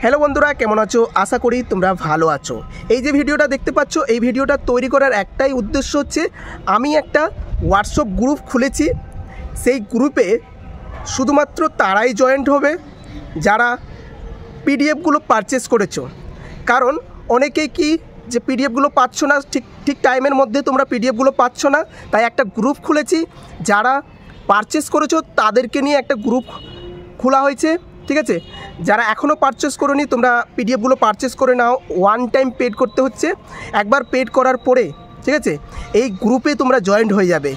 Hello বন্ধুরা, কেমন আছো? আশা করি তোমরা ভালো আছো। এই যে ভিডিওটা দেখতে পাচ্ছ, এই ভিডিওটা তৈরি করার একটাই উদ্দেশ্য হচ্ছে, আমি একটা হোয়াটসঅ্যাপ গ্রুপ খুলেছি। সেই গ্রুপে শুধুমাত্র তারাই জয়েন্ট হবে যারা পিডিএফগুলো পারচেস করেছো। কারণ অনেকেই কি যে পিডিএফগুলো পাচ্ছ না, ঠিক টাইমের মধ্যে তোমরা পিডিএফগুলো পাচ্ছ না, তাই একটা গ্রুপ খুলেছি। যারা পারচেস করেছো তাদেরকে নিয়ে একটা গ্রুপ খোলা হয়েছে, ঠিক আছে? যারা এখনও পারচেস করোনি, তোমরা পিডিএফগুলো পারচেস করে নাও। ওয়ান টাইম পেড করতে হচ্ছে। একবার পেড করার পরে, ঠিক আছে, এই গ্রুপে তোমরা জয়েন্ট হয়ে যাবে।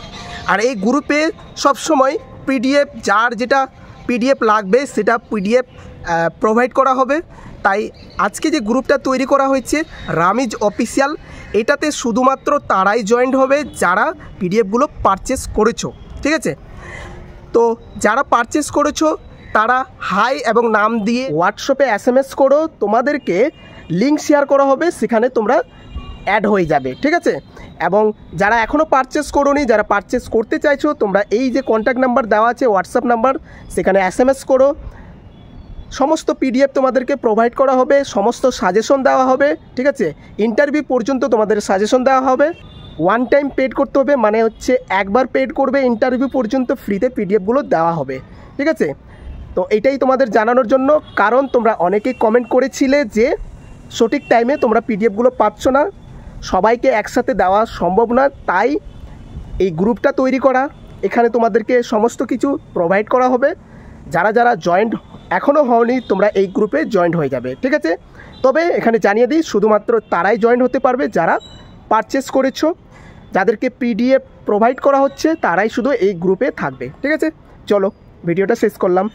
আর এই গ্রুপে সবসময় পিডিএফ, যার যেটা পিডিএফ লাগবে সেটা পিডিএফ প্রোভাইড করা হবে। তাই আজকে যে গ্রুপটা তৈরি করা হয়েছে রামিজ অফিসিয়াল, এটাতে শুধুমাত্র তারাই জয়েন্ট হবে যারা পিডিএফগুলো পারচেস করেছো, ঠিক আছে? তো যারা পারচেস করেছো তারা হাই এবং নাম দিয়ে হোয়াটসঅ্যাপে SMS করো, তোমাদেরকে লিঙ্ক শেয়ার করা হবে, সেখানে তোমরা অ্যাড হয়ে যাবে, ঠিক আছে? এবং যারা এখনও পারচেস করোনি, যারা পারচেস করতে চাইছো, তোমরা এই যে কন্ট্যাক্ট নাম্বার দেওয়া আছে হোয়াটসঅ্যাপ নাম্বার, সেখানে SMS করো। সমস্ত পিডিএফ তোমাদেরকে প্রোভাইড করা হবে, সমস্ত সাজেশন দেওয়া হবে, ঠিক আছে? ইন্টারভিউ পর্যন্ত তোমাদের সাজেশন দেওয়া হবে। ওয়ান টাইম পেড করতে হবে, মানে হচ্ছে একবার পেড করবে, ইন্টারভিউ পর্যন্ত ফ্রিতে পিডিএফগুলো দেওয়া হবে, ঠিক আছে? তো এটাই তোমাদের জানানোর জন্য, কারণ তোমরা অনেকেই কমেন্ট করেছিলে যে সঠিক টাইমে তোমরা পিডিএফগুলো পাচ্ছ না, সবাইকে একসাথে দেওয়া সম্ভব না, তাই এই গ্রুপটা তৈরি করা। এখানে তোমাদেরকে সমস্ত কিছু প্রোভাইড করা হবে। যারা যারা জয়েন্ট এখনও হওনি, তোমরা এই গ্রুপে জয়েন্ট হয়ে যাবে, ঠিক আছে? তবে এখানে জানিয়ে দিই, শুধুমাত্র তারাই জয়েন্ট হতে পারবে যারা পারচেস করেছো। যাদেরকে পিডিএফ প্রোভাইড করা হচ্ছে তারাই শুধু এই গ্রুপে থাকবে, ঠিক আছে? চলো ভিডিওটা শেষ করলাম।